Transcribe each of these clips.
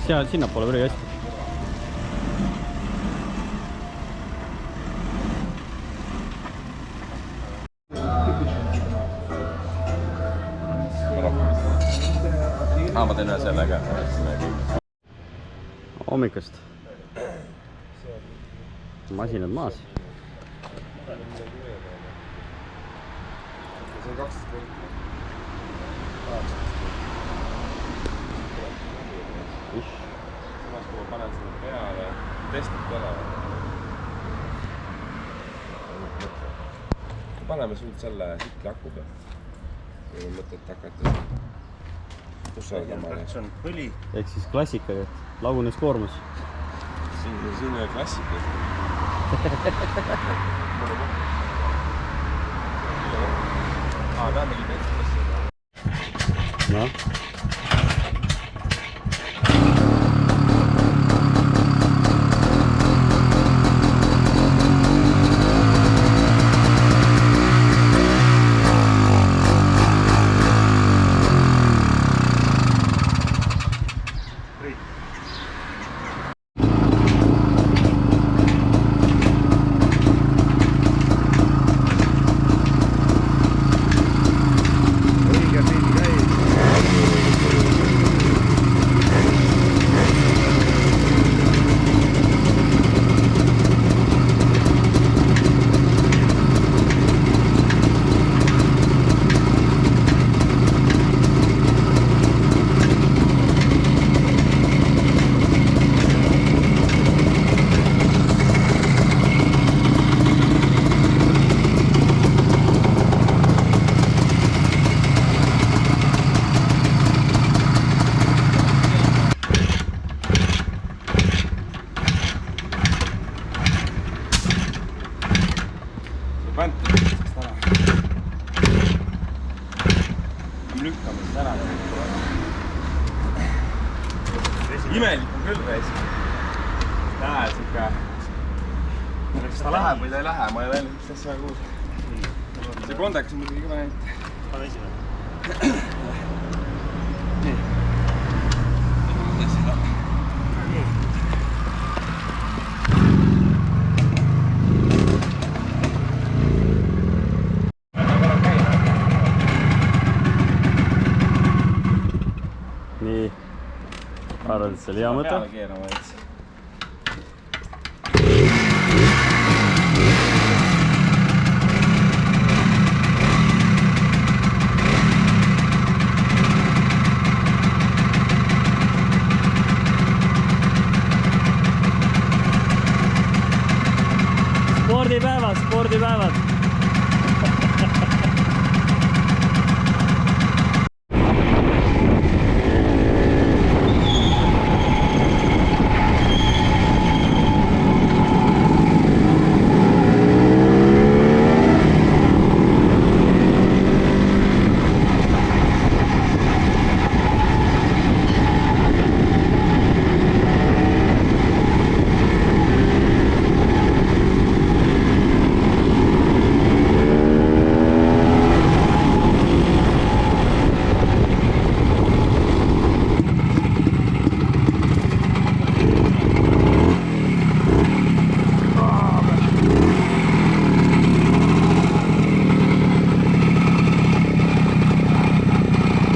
seal sinnapoole päris hästi. Ma teen ühe sellega. Hommikust. Masinad maas. See on 12 võlti. Samas kui ma panen selle peale, testib peale. Paneme suud selle sikli aku peal. Meil on mõtet hakata usaldama. See on põli. Ehk siis klassikaga, et lagunes koormus. Siin on klassika. Ta on mingi tekstis. No. Imelik on küll reis. Näe, siuke. Kas ta läheb või ta ei lähe? Ma ei läinud üks asja kuus. See kondekas on muidugi ka näinud. Pane esimene. Nii. Nii. Arvad, et see oli hea mõte? Peale keerama veits. Spordipäevad.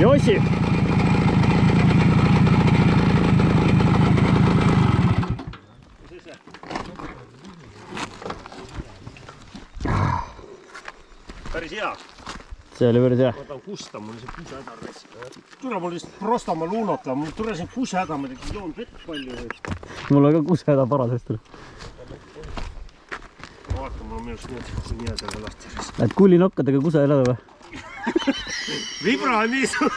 Josi! Päris hea. See oli päris hea. Võtan kusta, mul see kusehäda reis. Tule mul lihtsalt Prostamaa luunota, mul tule siin kusehäda, ma tegin joon vett palju. Mul on ka kusehäda parasesti. Vaata, mul on minust nii jäädega lahti. Lähed kullinokkadega kusehäda või? Vibra on nii suur.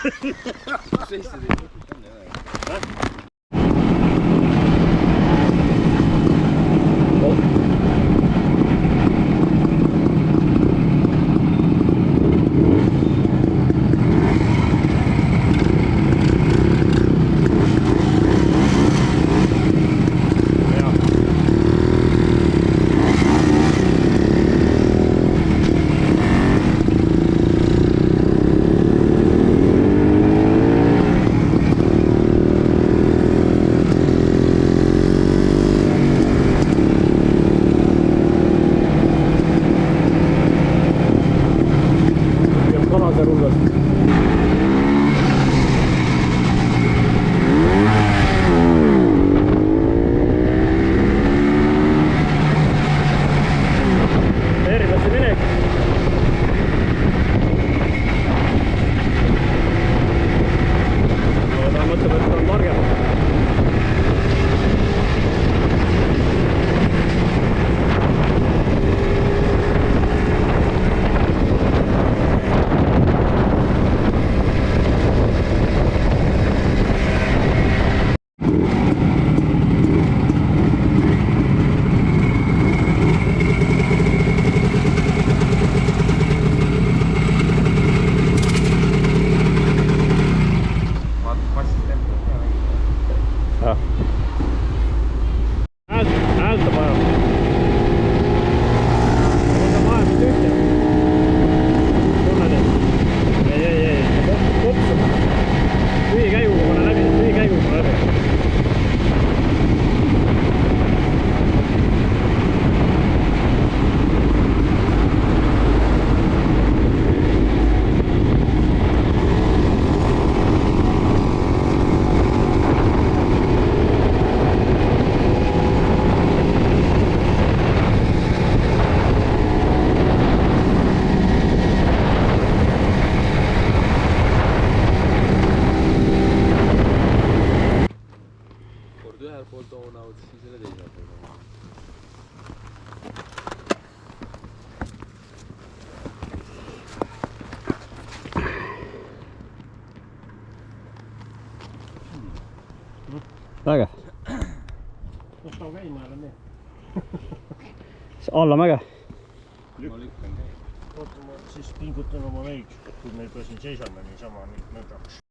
Häältä vaja. Ota maailma tyhjä. Tunned, et ei. Kopsuma. Lühikäiguga pane läbi. Ühel pool toonaud, siis selle teisel pool. Väge. Kus ta käima jälle nii? Alla mäge. Ma lükkan käi. Oota, ma siis pingutan oma neid, kui me juba siin seisame niisama nüüd nõndaks.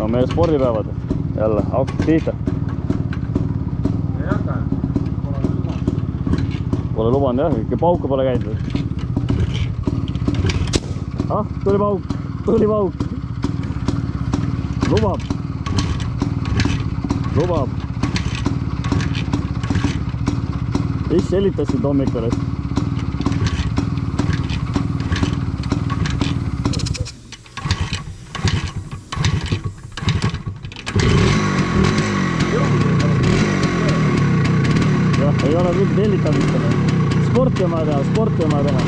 on meie spordipäevad jälle, hakkab pihta. Pole lubanud jah, ikka pauka pole käinud. Ah, tuli pauk. Lubab. Mis selitasid hommikul? ei ole mingit hellitamist. Sporti on vaja teha, sporti on vaja teha.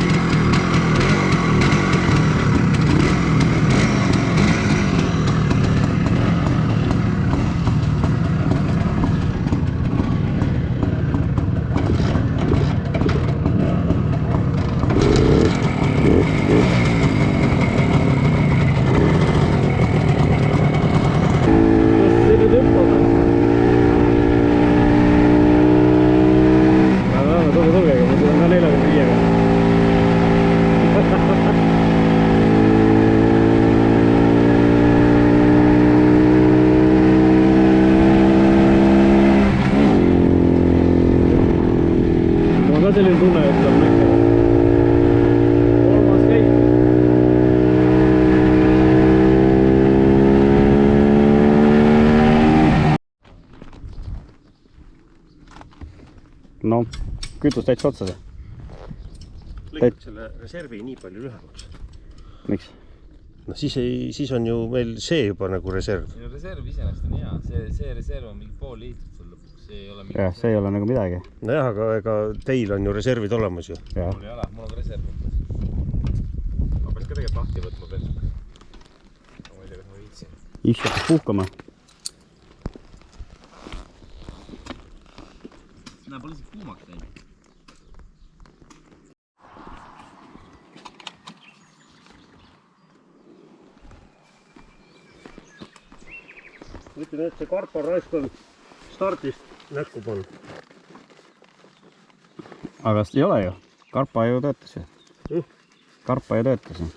Selline tunne, et on ikka kolmas käik. No, kütus täitsa otsas. Lõikad selle reservi nii palju lühemaks. Miks? No siis on ju meil see juba nagu reserv. Reserv iseenesest on hea, see reserv on mingi pool liitrit sul lõpuks. Jah, see ei ole nagu midagi. Nojah, aga ega teil on ju reservid olemas ju. Mul ei ole, mul on reserv. Ma peaks ka tegelikult lahti võtma bensukas. Ma ei tea, kas ma viitsin. Üks hakkas puhkama. Näe, pole isegi kuumaks läinud. Ütlen, et see karpa raisk on stardist näkku pannud. Aga ei ole ju. Karpa ju töötas ju. Karpa ju töötas ju.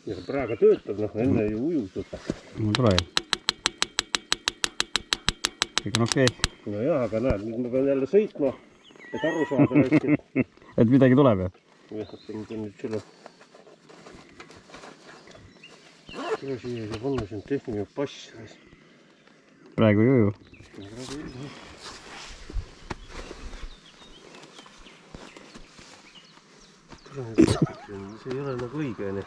Ja praegu töötab, noh, enne ju ujus võtab. No tule ju. Kõik on okei. No jah, aga näed, nüüd ma pean jälle sõitma, et aru saada hästi. Et midagi tuleb ju. Jah, et nüüd on nüüd selle... Tule siia ja panna siin tehniline pass. Praegu ju ju. See ei ole nagu õige, nii.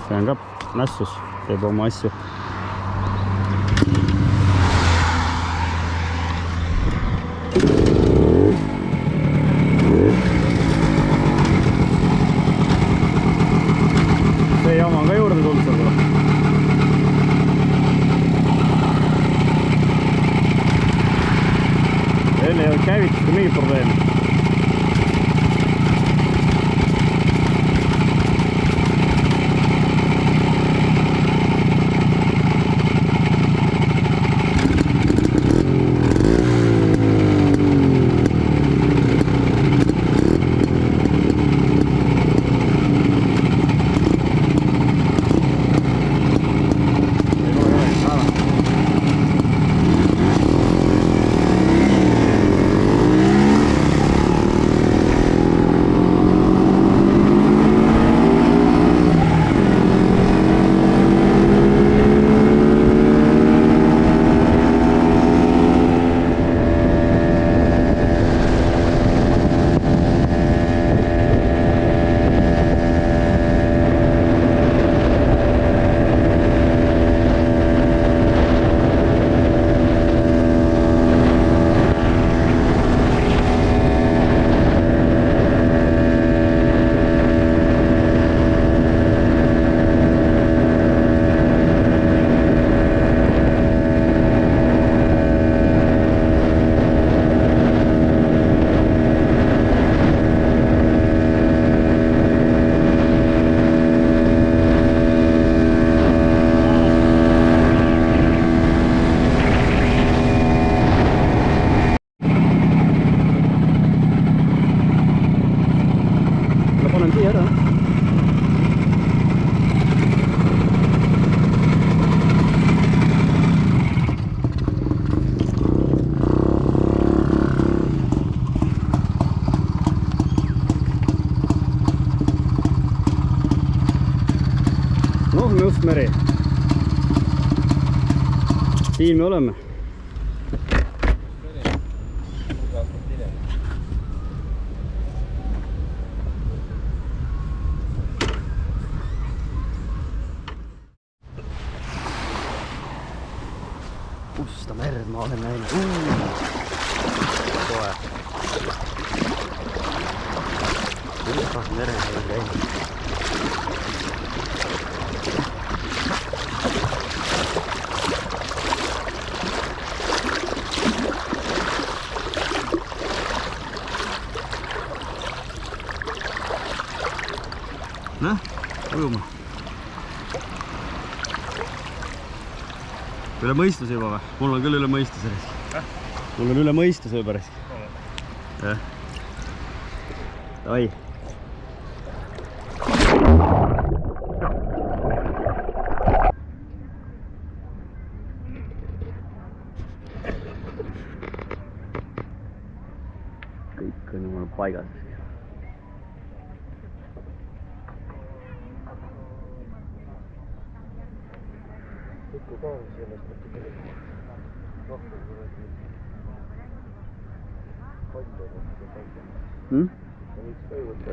See on ka nässus, teeb oma asju. See jama on ka juurde tulnud seal. Enne ei olnud käivitust mingit probleemi. Meri. Siin me oleme. ma olen näinud. Kohe. Kas meres olen käinud. Näh, ujuma. Üle mõistuse juba või? Mul on küll üle mõistuse risk. Mul on üle mõistuse juba risk. Jah. Davai. Kõik on jumal paigas. Tikku ka sellest natuke rohkem kui palju on. Võiks ka ju võtta.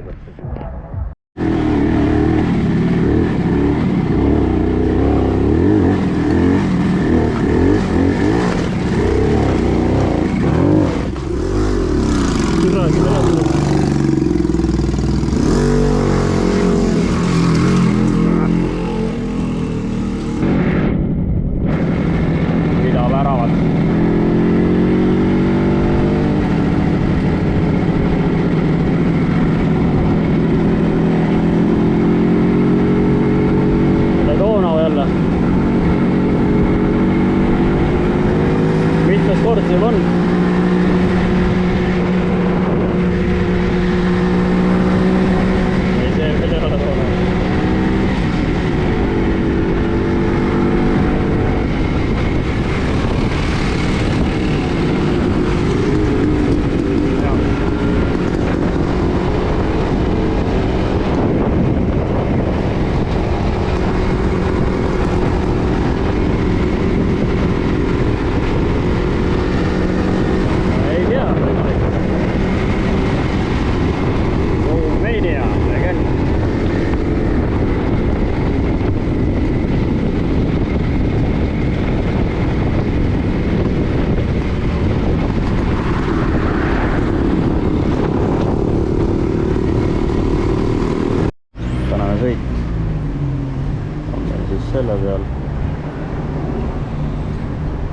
Selle peal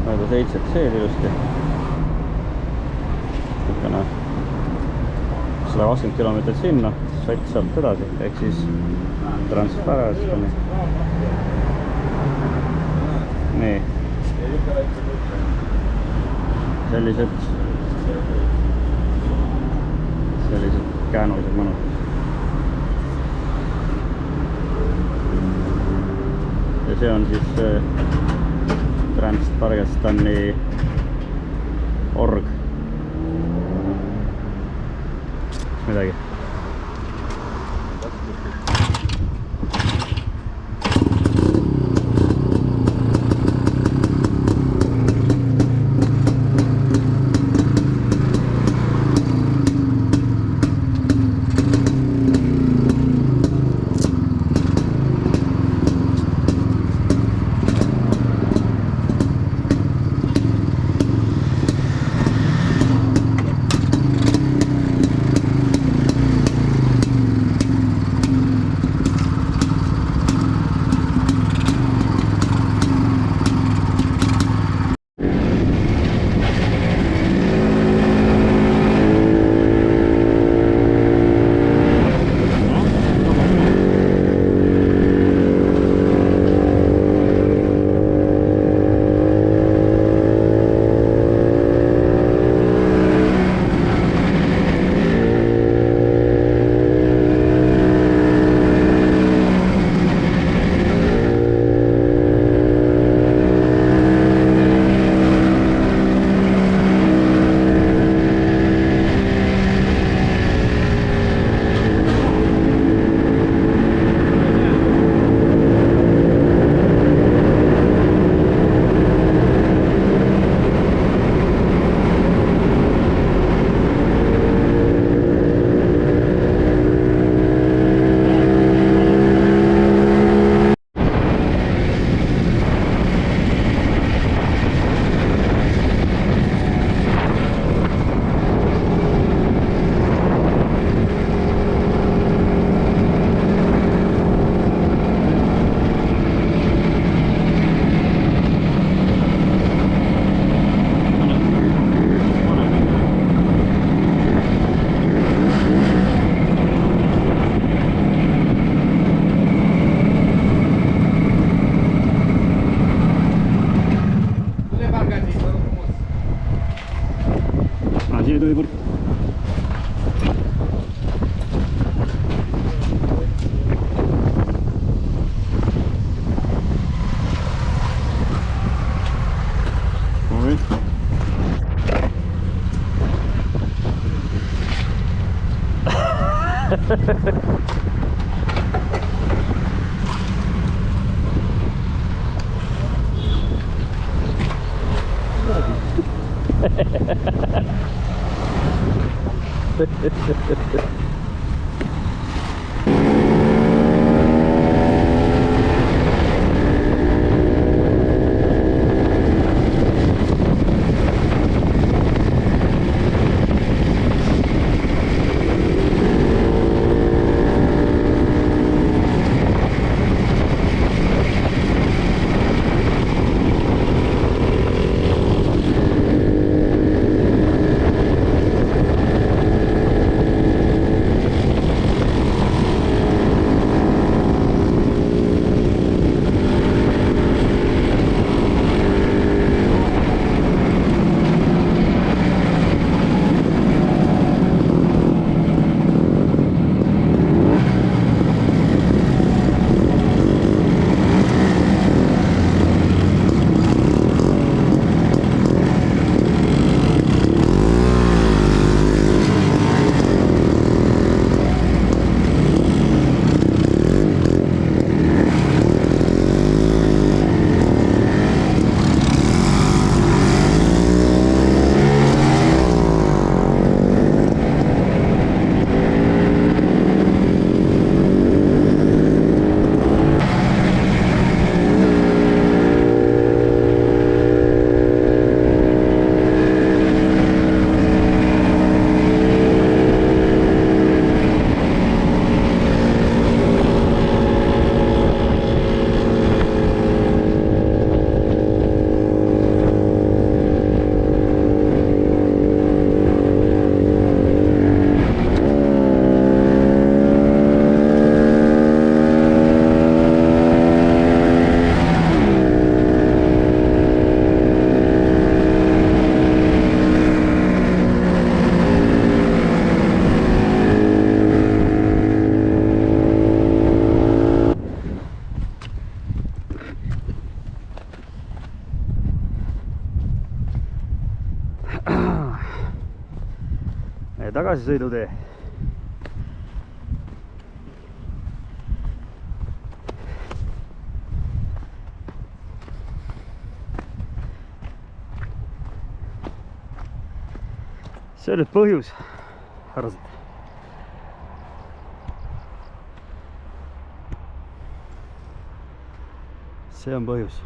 mööda 7 C-d ilusti. Niisugune 120 kilomeetrit sinna, sats sealt edasi, ehk siis transfers. Nii. Sellised käänulised mõnusad. Ja see on siis Trans-Targastani org. Midagi. siia ei tohi võrk. Tagasisõidutee. See on nüüd põhjus, härrased. See on põhjus.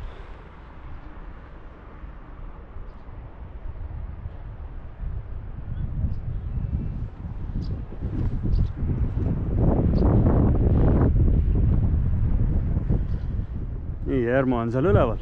Nii, Ermo on seal üleval.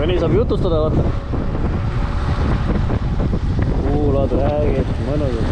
nii saab jutustada, vaata. Kuulad, räägid, mõnusad.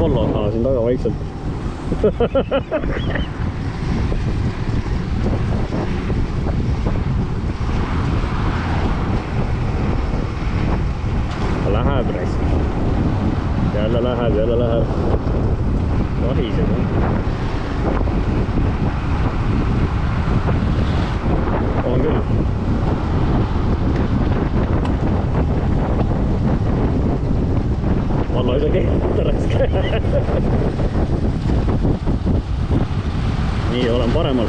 Valla, siin taga vaikselt. Läheb raisk. Jälle läheb. Vahiseb. On küll. Valla ei saa keelata raisk. Nii, olen paremal.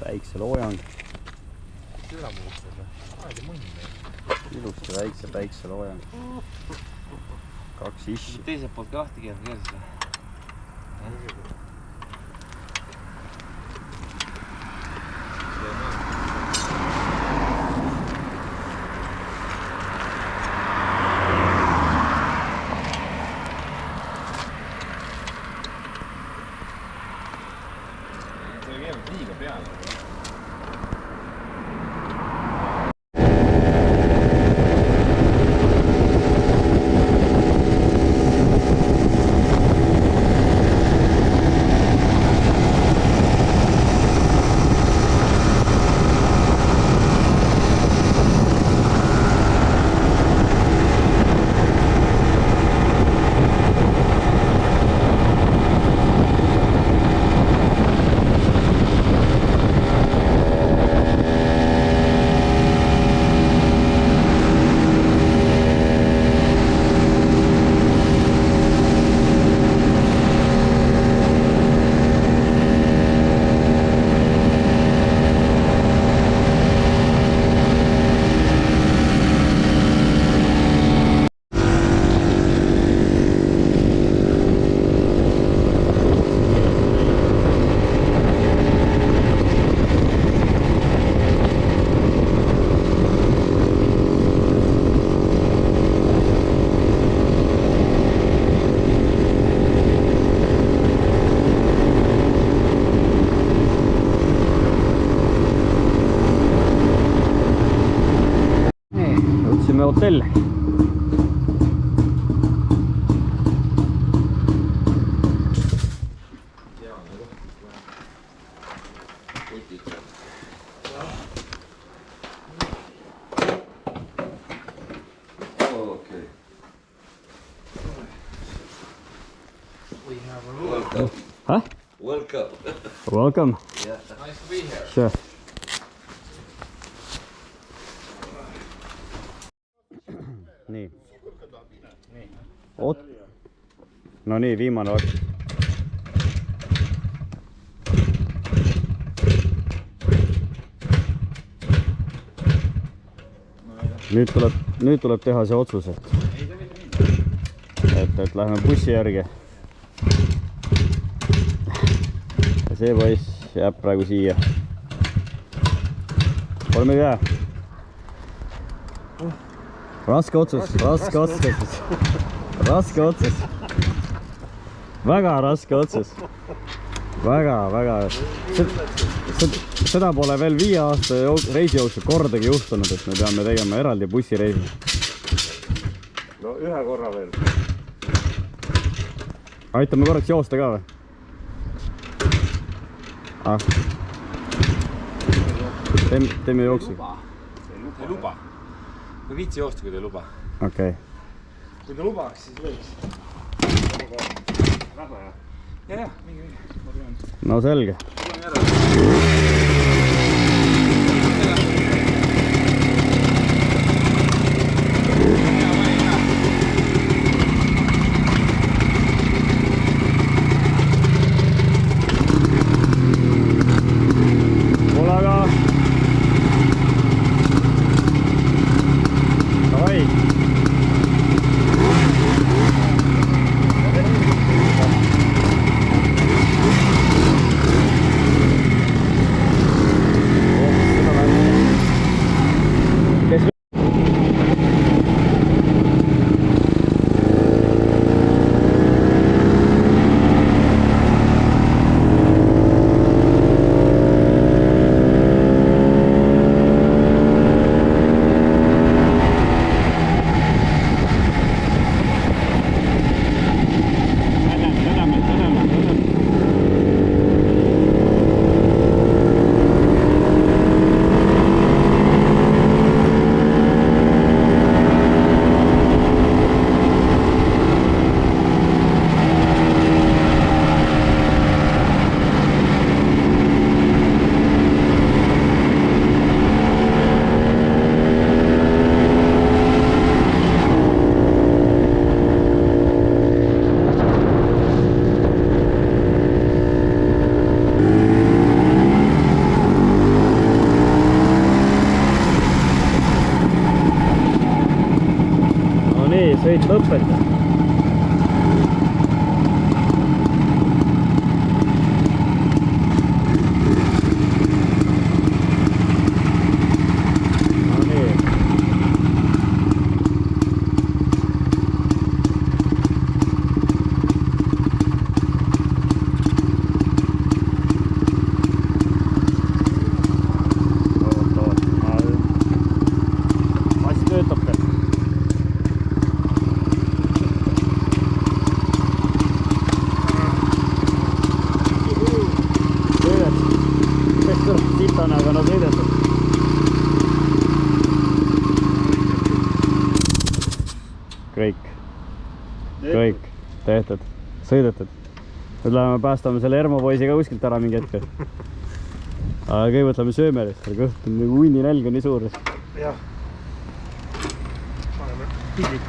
Päikseloojang. Ilusti väikse päikseloojang. 2 issi. Teiselt poolt ka lahti keerata. See keerab liiga peale. Hotell. Huh? Welcome. Welcome. Yeah. Nice to be here. Sure. Nii. No nii, viimane vakt. nüüd tuleb teha see otsus, et lähme bussi järgi. Ja see poiss jääb praegu siia. Pole meil jää. Raske otsus. Väga raske otsus. Väga. Seda pole veel 5 aasta reisi jooksul kordagi juhtunud, et me peame tegema eraldi bussireisi. No ühe korra veel. Aitame korraks joosta ka või? Teeme jooksu. Ei luba. Ma viitsi joosta, kui te ei luba. Okei. Kui te lubaks, siis võiks. Lähme jah. Ja, mingi. No selge. Sõit lõpeta. Aga no sõidetud. Kõik tehtud, sõidetud. Nüüd läheme päästame selle Ermo poisi ka kuskilt ära mingi hetkel. Aga kõigepealt lähme sööme, kõht on nagu hunni nälg on nii suur. Jah. Paneme pildid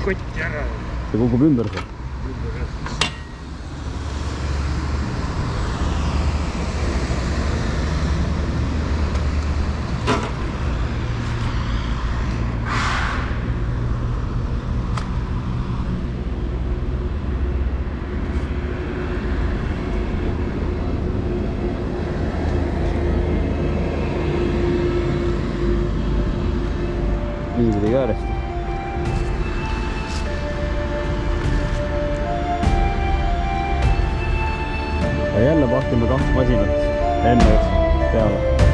kotti ära. See kukub ümber seal. Niipidi ka järjest. Ja jälle pahtime 2 masinat enne peale.